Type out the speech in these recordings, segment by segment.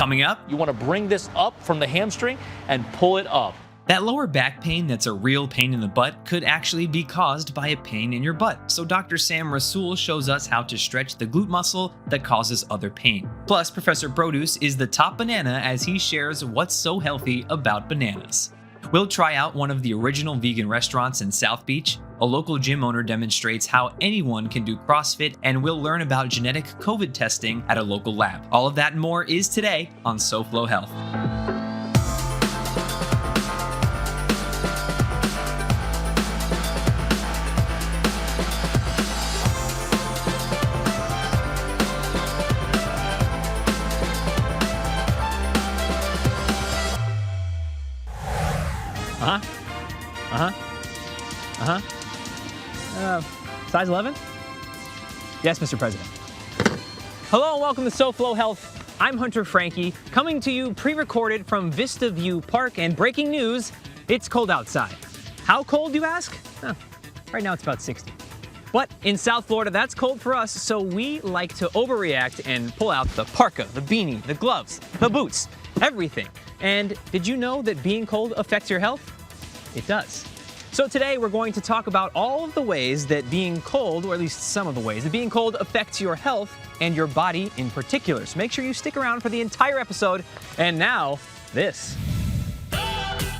Coming up, you want to bring this up from the hamstring and pull it up. that lower back pain that's a real pain in the butt could actually be caused by a pain in your butt. So Dr. Sam Rasool shows us how to stretch the glute muscle that causes other pain. Plus, Professor Produce is the top banana as he shares what's so healthy about bananas. We'll try out one of the original vegan restaurants in South Beach. A local gym owner demonstrates how anyone can do CrossFit, and we'll learn about genetic COVID testing at a local lab. All of that and more is today on SoFlo Health. Size 11? Yes, Mr. President. Hello and welcome to SoFlo Health. I'm Hunter Frankie, coming to you pre-recorded from Vista View Park, and breaking news, it's cold outside. How cold, you ask? Right now it's about 60. But in South Florida, that's cold for us, so we like to overreact and pull out the parka, the beanie, the gloves, the boots, everything. And did you know that being cold affects your health? It does. So today we're going to talk about all of the ways that being cold, or at least some of the ways that being cold affects your health and your body in particular. So make sure you stick around for the entire episode. And now, this. I'm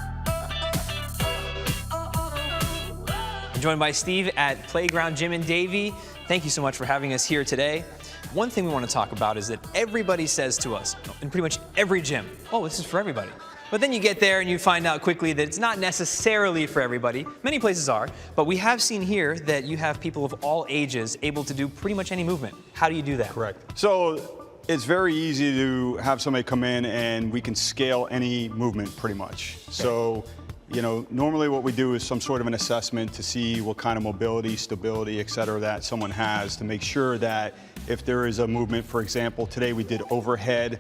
joined by Steve at Playground Gym in Davie. Thank you so much for having us here today. One thing we want to talk about is that everybody says to us, in pretty much every gym, oh, this is for everybody. But then you get there and you find out quickly that it's not necessarily for everybody. Many places are, but we have seen here that you have people of all ages able to do pretty much any movement. How do you do that? Correct. So it's very easy to have somebody come in and we can scale any movement pretty much. Okay. So, you know, normally what we do is some sort of an assessment to see what kind of mobility, stability, et cetera, that someone has to make sure that if there is a movement, for example, today we did overhead,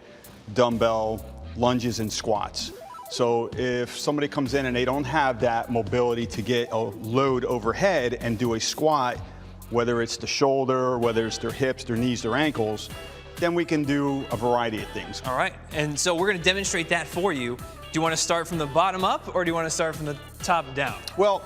dumbbell, lunges and squats. So if somebody comes in and they don't have that mobility to get a load overhead and do a squat, whether it's the shoulder, whether it's their hips, their knees, their ankles, then we can do a variety of things. All right, and so we're gonna demonstrate that for you. Do you wanna start from the bottom up or do you wanna start from the top down? Well,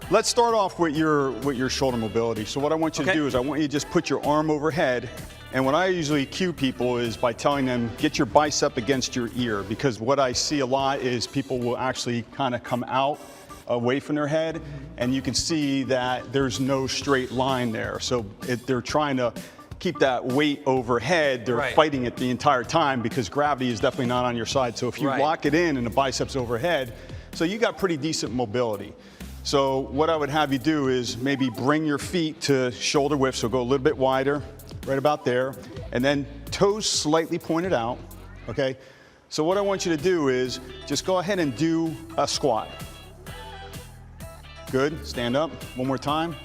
let's start off with your shoulder mobility. So what I want you to do is I want you to just put your arm overhead. And what I usually cue people is by telling them, get your bicep against your ear, because what I see a lot is people will actually kind of come out away from their head, and you can see that there's no straight line there. So they're trying to keep that weight overhead, they're fighting it the entire time because gravity is definitely not on your side. So if you lock it in and the biceps overhead, so you got pretty decent mobility. So what I would have you do is maybe bring your feet to shoulder width, so go a little bit wider, right about there, and then toes slightly pointed out, okay? So what I want you to do is just go ahead and do a squat. Good, stand up, one more time.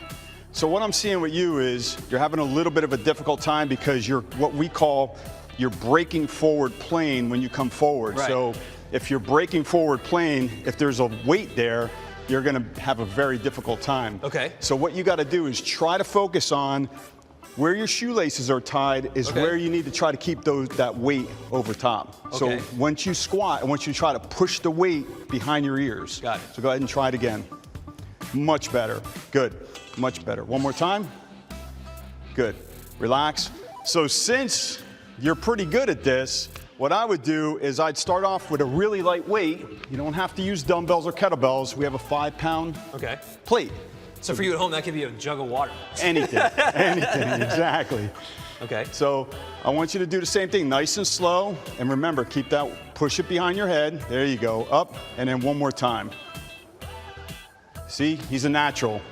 So what I'm seeing with you is you're having a little bit of a difficult time because you're what we call, you're breaking forward plane when you come forward. Right. So if you're breaking forward plane, if there's a weight there, you're gonna have a very difficult time. Okay. So what you gotta do is try to focus on where your shoelaces are tied is where you need to try to keep that weight over top. Okay. So once you squat, I want you to try to push the weight behind your ears. Got it. So go ahead and try it again. Much better. Good. Much better. One more time. Good. Relax. So since you're pretty good at this, what I would do is I'd start off with a really light weight. You don't have to use dumbbells or kettlebells. We have a 5-pound plate. So for you at home, that could be a jug of water. Anything, anything, exactly. Okay. So I want you to do the same thing, nice and slow. And remember, keep that, push it behind your head. There you go, up, and then one more time. See, he's a natural.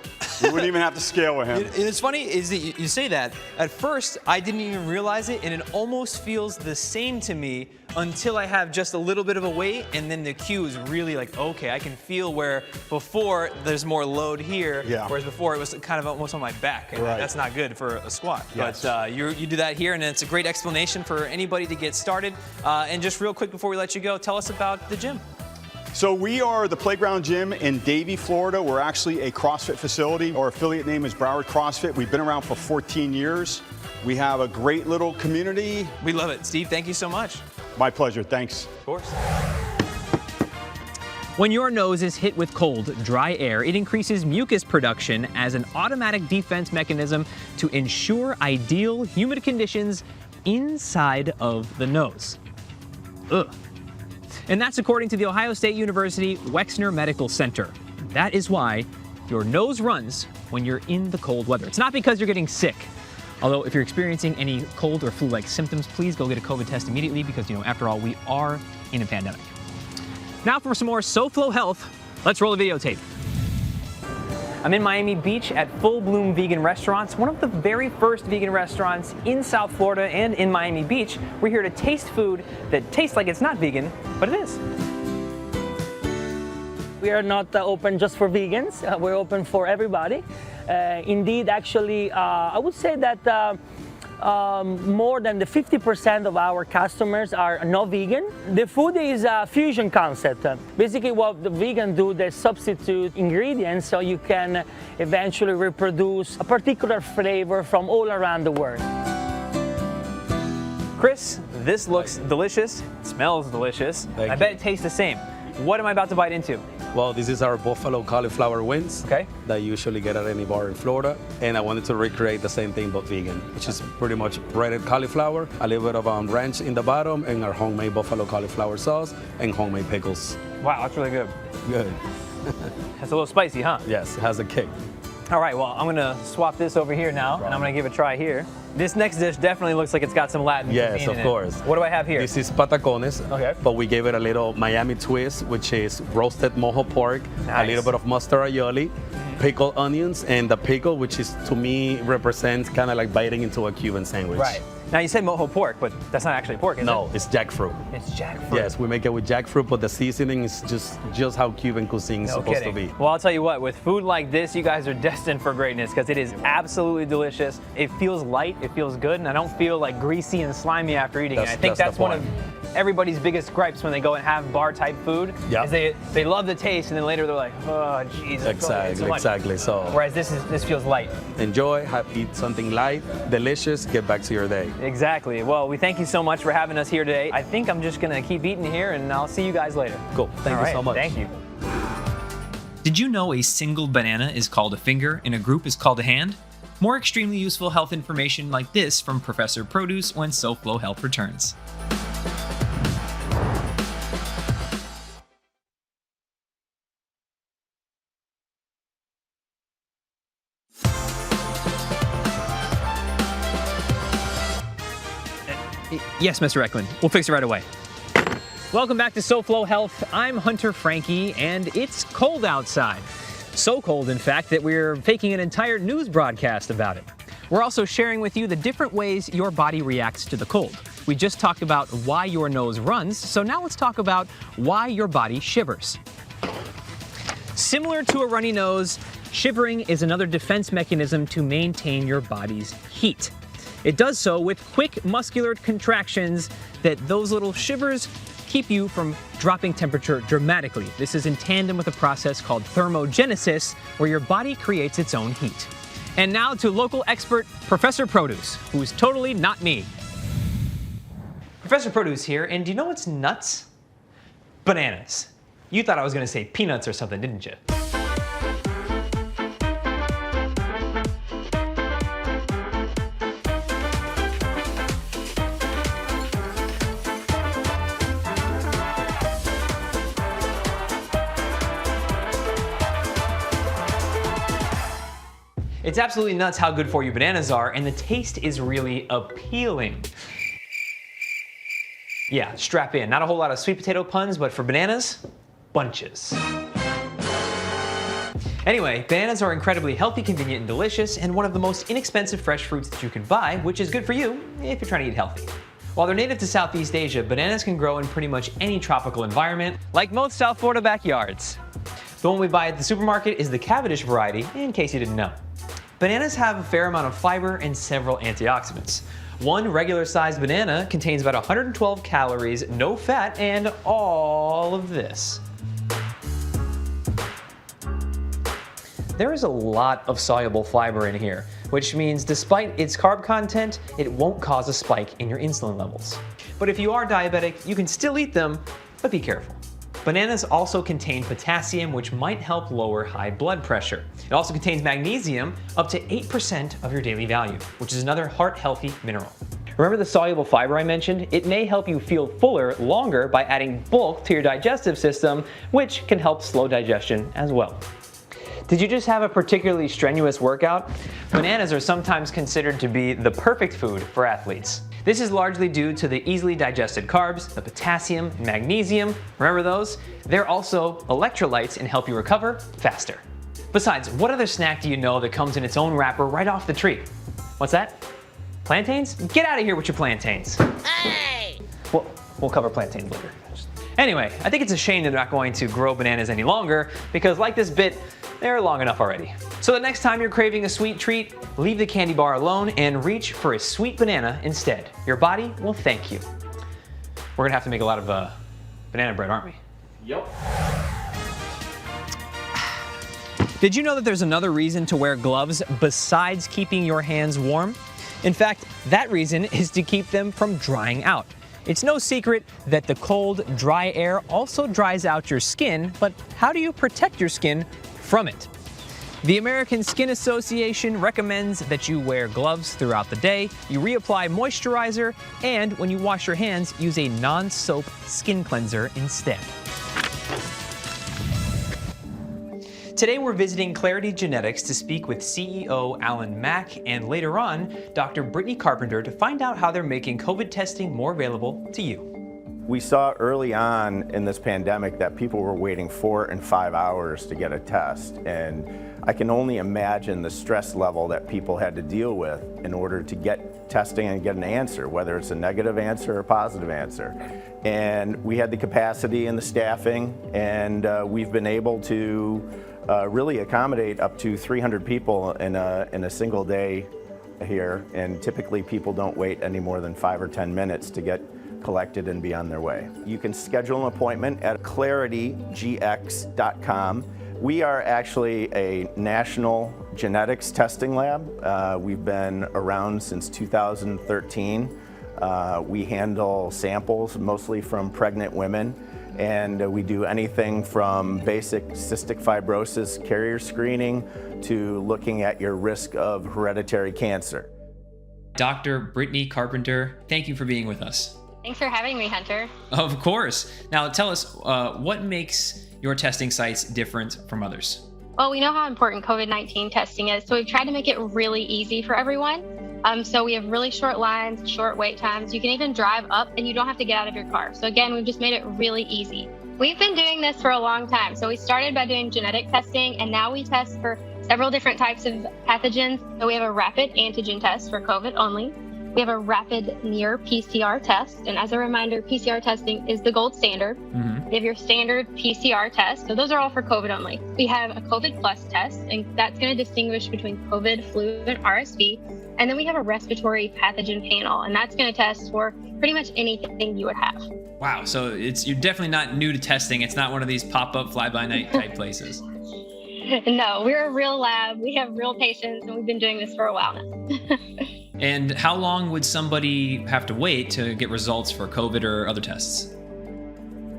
You wouldn't even have to scale with him. And it's funny is that you say that. At first, I didn't even realize it, and it almost feels the same to me until I have just a little bit of a weight, and then the cue is really like, okay, I can feel where before there's more load here, whereas before it was kind of almost on my back, and that's not good for a squat. Yes. But you do that here, and it's a great explanation for anybody to get started. And just real quick before we let you go, tell us about the gym. So we are the Playground Gym in Davie, Florida. We're actually a CrossFit facility. Our affiliate name is Broward CrossFit. We've been around for 14 years. We have a great little community. We love it. Steve, thank you so much. My pleasure, thanks. Of course. When your nose is hit with cold, dry air, it increases mucus production as an automatic defense mechanism to ensure ideal humid conditions inside of the nose. Ugh. And that's according to the Ohio State University Wexner Medical Center. That is why your nose runs when you're in the cold weather. It's not because you're getting sick. Although if you're experiencing any cold or flu-like symptoms, please go get a COVID test immediately because, after all, we are in a pandemic. Now for some more SoFlo Health, let's roll the videotape. I'm in Miami Beach at Full Bloom Vegan Restaurants, one of the very first vegan restaurants in South Florida and in Miami Beach. We're here to taste food that tastes like it's not vegan, but it is. We are not open just for vegans. We're open for everybody. Indeed, actually, I would say that more than the 50% of our customers are not vegan. The food is a fusion concept. Basically what the vegan do, they substitute ingredients so you can eventually reproduce a particular flavor from all around the world. Chris, this looks delicious, it smells delicious. I bet it tastes the same. What am I about to bite into? Well, this is our buffalo cauliflower wings that you usually get at any bar in Florida. And I wanted to recreate the same thing but vegan, which is pretty much breaded cauliflower, a little bit of ranch in the bottom, and our homemade buffalo cauliflower sauce and homemade pickles. Wow, that's really good. Good. That's a little spicy, huh? Yes, it has a kick. All right, well, I'm gonna swap this over here now, and I'm gonna give it a try here. This next dish definitely looks like it's got some Latin cuisine Yes, of in course. It. What do I have here? This is patacones, but we gave it a little Miami twist, which is roasted mojo pork, a little bit of mustard aioli, pickled onions, and the pickle, which is, to me, represents kind of like biting into a Cuban sandwich. Right. Now, you said mojo pork, but that's not actually pork, is it? No, it's jackfruit. It's jackfruit. Yes, we make it with jackfruit, but the seasoning is just how Cuban cuisine is supposed to be. Well, I'll tell you what, with food like this, you guys are destined for greatness because it is absolutely delicious. It feels light, it feels good, and I don't feel like greasy and slimy after eating it. I think that's one of everybody's biggest gripes when they go and have bar-type food. Is they love the taste, and then later they're like, oh, Jesus. Exactly. So. Whereas this feels light. Enjoy, eat something light, delicious, get back to your day. Exactly. Well, we thank you so much for having us here today. I think I'm just gonna keep eating here, and I'll see you guys later. Cool. Thank you so much. Thank you. Did you know a single banana is called a finger and a group is called a hand? More extremely useful health information like this from Professor Produce when SoFlo Health returns. Yes, Mr. Eklund. We'll fix it right away. Welcome back to SoFlo Health. I'm Hunter Frankie, and it's cold outside. So cold, in fact, that we're faking an entire news broadcast about it. We're also sharing with you the different ways your body reacts to the cold. We just talked about why your nose runs, so now let's talk about why your body shivers. Similar to a runny nose, shivering is another defense mechanism to maintain your body's heat. It does so with quick muscular contractions that those little shivers keep you from dropping temperature dramatically. This is in tandem with a process called thermogenesis, where your body creates its own heat. And now to local expert, Professor Produce, who's totally not me. Professor Produce here, and do you know what's nuts? Bananas. You thought I was gonna say peanuts or something, didn't you? It's absolutely nuts how good for you bananas are, and the taste is really appealing. Yeah, strap in. Not a whole lot of sweet potato puns, but for bananas, bunches. Anyway, bananas are incredibly healthy, convenient, and delicious, and one of the most inexpensive fresh fruits that you can buy, which is good for you if you're trying to eat healthy. While they're native to Southeast Asia, bananas can grow in pretty much any tropical environment, like most South Florida backyards. The one we buy at the supermarket is the Cavetish variety, in case you didn't know. Bananas have a fair amount of fiber and several antioxidants. One regular-sized banana contains about 112 calories, no fat, and all of this. there is a lot of soluble fiber in here, which means despite its carb content, it won't cause a spike in your insulin levels. But if you are diabetic, you can still eat them, but be careful. Bananas also contain potassium, which might help lower high blood pressure. It also contains magnesium, up to 8% of your daily value, which is another heart-healthy mineral. Remember the soluble fiber I mentioned? It may help you feel fuller longer by adding bulk to your digestive system, which can help slow digestion as well. Did you just have a particularly strenuous workout? Bananas are sometimes considered to be the perfect food for athletes. This is largely due to the easily digested carbs, the potassium, magnesium. Remember those? They're also electrolytes and help you recover faster. Besides, what other snack do you know that comes in its own wrapper right off the tree? What's that? Plantains? Get out of here with your plantains. Hey! We'll cover plantains later. Anyway, I think it's a shame they're not going to grow bananas any longer because like this bit, they're long enough already. So the next time you're craving a sweet treat, leave the candy bar alone and reach for a sweet banana instead. Your body will thank you. We're gonna have to make a lot of banana bread, aren't we? Yep. Did you know that there's another reason to wear gloves besides keeping your hands warm? In fact, that reason is to keep them from drying out. It's no secret that the cold, dry air also dries out your skin, but how do you protect your skin from it? The American Skin Association recommends that you wear gloves throughout the day, you reapply moisturizer, and when you wash your hands, use a non-soap skin cleanser instead. Today we're visiting Clarity Genetics to speak with CEO Alan Mack and later on, Dr. Brittany Carpenter to find out how they're making COVID testing more available to you. We saw early on in this pandemic that people were waiting 4 and 5 hours to get a test, and I can only imagine the stress level that people had to deal with in order to get testing and get an answer, whether it's a negative answer or a positive answer. And we had the capacity and the staffing, and we've been able to really accommodate up to 300 people in a single day here, and typically people don't wait any more than 5 or 10 minutes to get collected and be on their way. You can schedule an appointment at claritygx.com. We are actually a national genetics testing lab. We've been around since 2013. We handle samples mostly from pregnant women, and we do anything from basic cystic fibrosis carrier screening to looking at your risk of hereditary cancer. Dr. Brittany Carpenter, thank you for being with us. Thanks for having me, Hunter. Of course. Now tell us, what makes your testing sites different from others? Well, we know how important COVID-19 testing is, so we've tried to make it really easy for everyone. So we have really short lines, short wait times. You can even drive up and you don't have to get out of your car. So again, we've just made it really easy. We've been doing this for a long time. So we started by doing genetic testing, and now we test for several different types of pathogens. So we have a rapid antigen test for COVID only. We have a rapid near PCR test. And as a reminder, PCR testing is the gold standard. Mm-hmm. We have your standard PCR test. So those are all for COVID only. We have a COVID plus test, and that's going to distinguish between COVID, flu, and RSV. And then we have a respiratory pathogen panel, and that's going to test for pretty much anything you would have. Wow, so you're definitely not new to testing. It's not one of these pop-up fly-by-night type places. No, we're a real lab. We have real patients, and we've been doing this for a while now. And how long would somebody have to wait to get results for COVID or other tests?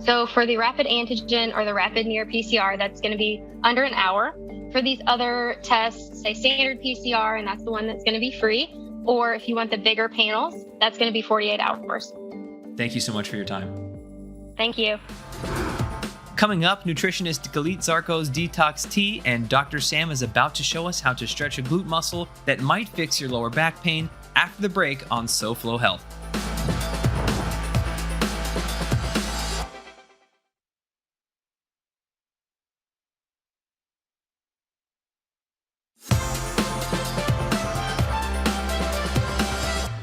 So for the rapid antigen or the rapid near PCR, that's going to be under an hour. For these other tests, say standard PCR, and that's the one that's going to be free. Or if you want the bigger panels, that's going to be 48 hours. Thank you so much for your time. Thank you. Coming up, nutritionist Galit Zarko's Detox Tea, and Dr. Sam is about to show us how to stretch a glute muscle that might fix your lower back pain after the break on SoFlo Health.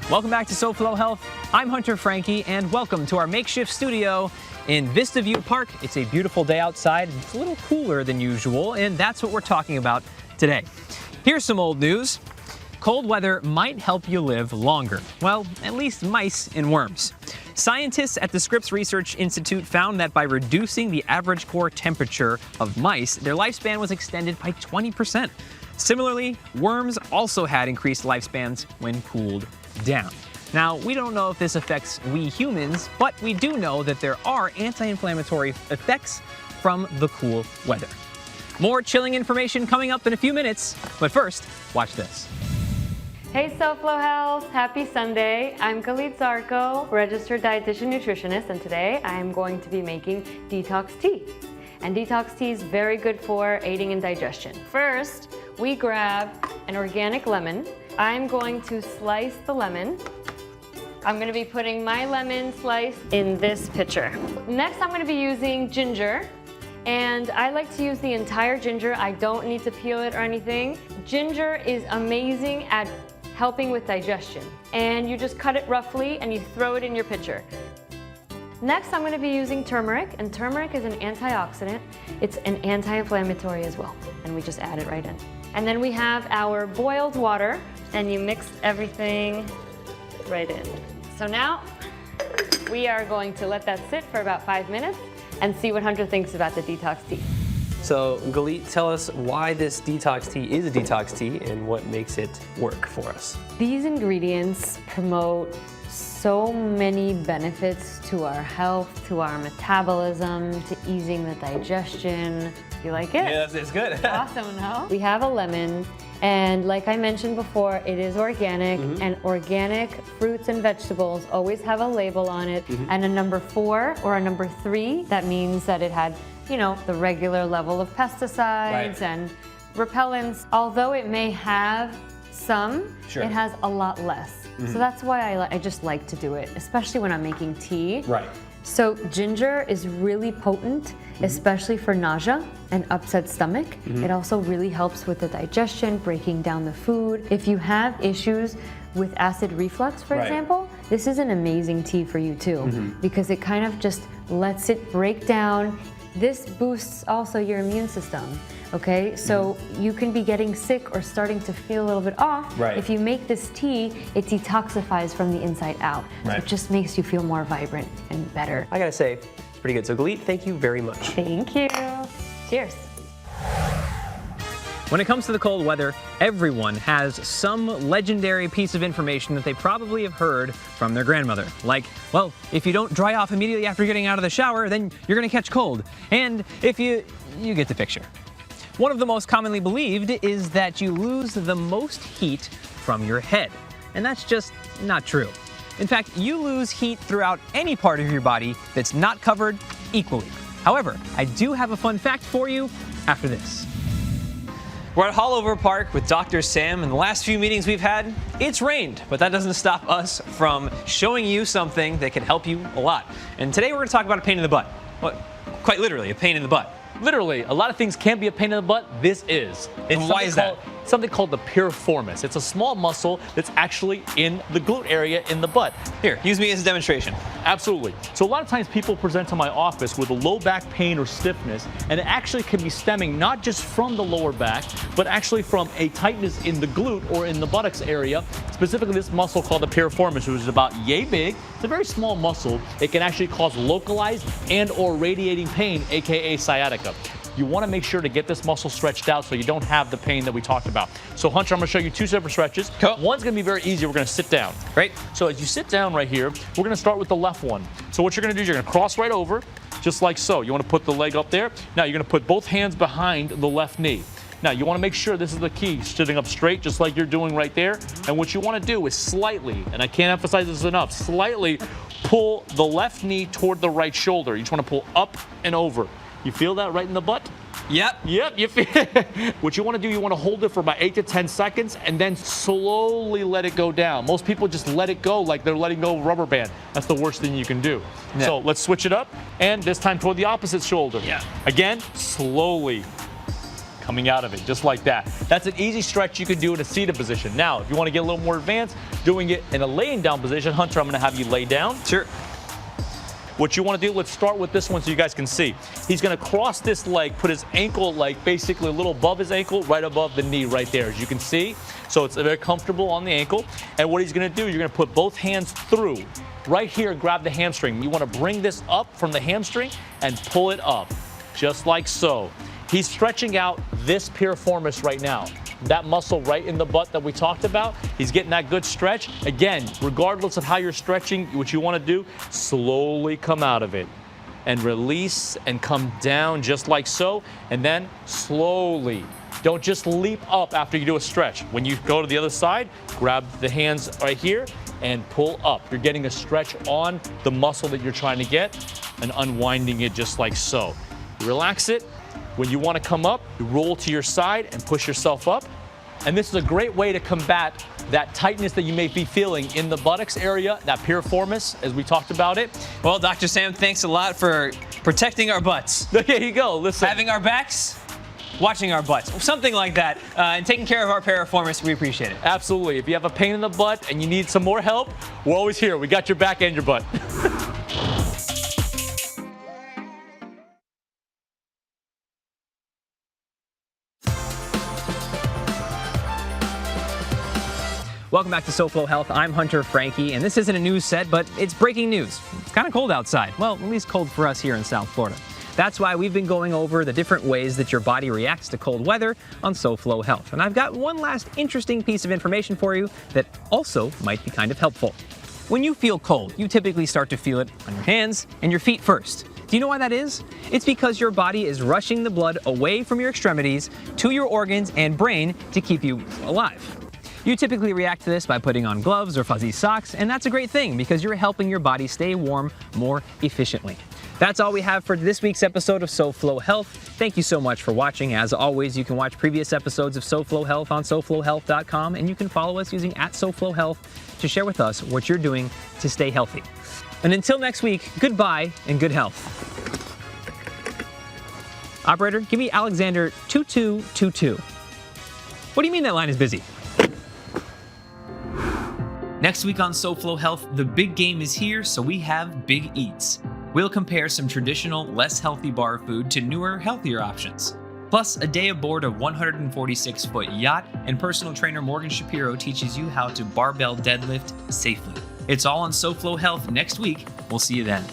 Welcome back to SoFlo Health. I'm Hunter Frankie, and welcome to our makeshift studio in Vista View Park. It's a beautiful day outside. It's a little cooler than usual, and that's what we're talking about today. Here's some old news. Cold weather might help you live longer. Well, at least mice and worms. Scientists at the Scripps Research Institute found that by reducing the average core temperature of mice, their lifespan was extended by 20%. Similarly, worms also had increased lifespans when cooled down. Now, we don't know if this affects we humans, but we do know that there are anti-inflammatory effects from the cool weather. More chilling information coming up in a few minutes, but first, watch this. Hey SoFlo Health, happy Sunday. I'm Khalid Zarko, registered dietitian nutritionist, and today I'm going to be making detox tea. And detox tea is very good for aiding in digestion. First, we grab an organic lemon. I'm going to slice the lemon. I'm going to be putting my lemon slice in this pitcher. Next, I'm going to be using ginger. And I like to use the entire ginger. I don't need to peel it or anything. Ginger is amazing at helping with digestion. And you just cut it roughly and you throw it in your pitcher. Next, I'm going to be using turmeric, and turmeric is an antioxidant. It's an anti-inflammatory as well, and we just add it right in. And then we have our boiled water, and you mix everything right in. So now, we are going to let that sit for about 5 minutes and see what Hunter thinks about the detox tea. So, Galit, tell us why this detox tea is a detox tea and what makes it work for us. These ingredients promote so many benefits to our health, to our metabolism, to easing the digestion. You like it? Yeah, it's good. Awesome, no? We have a lemon, and like I mentioned before, it is organic, and organic fruits and vegetables always have a label on it, and a number 4 or a number 3, that means that it had, you know, the regular level of pesticides and repellents. Although it may have some, it has a lot less. So that's why I just like to do it, especially when I'm making tea. Right. So ginger is really potent, especially for nausea and upset stomach. It also really helps with the digestion, breaking down the food. If you have issues with acid reflux, for example, this is an amazing tea for you too, because it kind of just lets it break down. This boosts also your immune system. Okay, so you can be getting sick or starting to feel a little bit off. If you make this tea, it detoxifies from the inside out. So it just makes you feel more vibrant and better. I gotta say, it's pretty good. So, Galit, thank you very much. Thank you. Cheers. When it comes to the cold weather, everyone has some legendary piece of information that they probably have heard from their grandmother. Like, well, if you don't dry off immediately after getting out of the shower, then you're gonna catch cold. And if you get the picture. One of the most commonly believed is that you lose the most heat from your head. And that's just not true. In fact, you lose heat throughout any part of your body that's not covered equally. However, I do have a fun fact for you after this. We're at Hollover Park with Dr. Sam. In the last few meetings we've had, it's rained, but that doesn't stop us from showing you something that can help you a lot. And today we're going to talk about a pain in the butt. Well, quite literally, a pain in the butt. Literally, a lot of things can be a pain in the butt. This is. And why is that? Something called the piriformis. It's a small muscle that's actually in the glute area in the butt. Here, use me as a demonstration. Absolutely. So a lot of times people present to my office with a low back pain or stiffness, and it actually can be stemming not just from the lower back, but actually from a tightness in the glute or in the buttocks area, specifically this muscle called the piriformis, which is about yay big. It's a very small muscle. It can actually cause localized and or radiating pain, aka sciatica. You want to make sure to get this muscle stretched out so you don't have the pain that we talked about. So Hunter, I'm going to show you 2 separate stretches. Cool. One's going to be very easy. We're going to sit down. Great. So as you sit down right here, we're going to start with the left one. So what you're going to do is you're going to cross right over, just like so. You want to put the leg up there. Now you're going to put both hands behind the left knee. Now you want to make sure, this is the key, sitting up straight just like you're doing right there. And what you want to do is slightly, and I can't emphasize this enough, slightly pull the left knee toward the right shoulder. You just want to pull up and over. You feel that right in the butt? Yep. You feel what you want to do, you want to hold it for about 8 to 10 seconds and then slowly let it go down. Most people just let it go like they're letting go of a rubber band. That's the worst thing you can do. Yeah. So let's switch it up, and this time toward the opposite shoulder. Yeah. Again, slowly coming out of it, just like that. That's an easy stretch you can do in a seated position. Now, if you want to get a little more advanced, doing it in a laying down position, Hunter, I'm going to have you lay down. Sure. What you want to do, let's start with this one so you guys can see. He's going to cross this leg, put his ankle like basically a little above his ankle, right above the knee right there, as you can see. So it's very comfortable on the ankle. And what he's going to do, you're going to put both hands through right here, grab the hamstring. You want to bring this up from the hamstring and pull it up, just like so. He's stretching out this piriformis right now. That muscle right in the butt that we talked about, he's getting that good stretch. Again, regardless of how you're stretching, what you want to do, slowly come out of it and release and come down just like so, and then slowly. Don't just leap up after you do a stretch. When you go to the other side, grab the hands right here and pull up. You're getting a stretch on the muscle that you're trying to get and unwinding it just like so. Relax it. When you want to come up, you roll to your side and push yourself up. And this is a great way to combat that tightness that you may be feeling in the buttocks area, that piriformis, as we talked about it. Well, Dr. Sam, thanks a lot for protecting our butts. There you go. Listen. Having our backs, watching our butts, something like that, and taking care of our piriformis. We appreciate it. Absolutely. If you have a pain in the butt and you need some more help, we're always here. We got your back and your butt. Welcome back to SoFlo Health. I'm Hunter Frankie, and this isn't a news set, but it's breaking news. It's kind of cold outside. Well, at least cold for us here in South Florida. That's why we've been going over the different ways that your body reacts to cold weather on SoFlo Health. And I've got one last interesting piece of information for you that also might be kind of helpful. When you feel cold, you typically start to feel it on your hands and your feet first. Do you know why that is? It's because your body is rushing the blood away from your extremities to your organs and brain to keep you alive. You typically react to this by putting on gloves or fuzzy socks, and that's a great thing because you're helping your body stay warm more efficiently. That's all we have for this week's episode of SoFlo Health. Thank you so much for watching. As always, you can watch previous episodes of SoFlo Health on SoFloHealth.com, and you can follow us using @SoFloHealth to share with us what you're doing to stay healthy. And until next week, goodbye and good health. Operator, give me Alexander 2222. What do you mean that line is busy? Next week on SoFlo Health, the big game is here, so we have big eats. We'll compare some traditional, less healthy bar food to newer, healthier options. Plus, a day aboard a 146-foot yacht, and personal trainer Morgan Shapiro teaches you how to barbell deadlift safely. It's all on SoFlo Health next week. We'll see you then.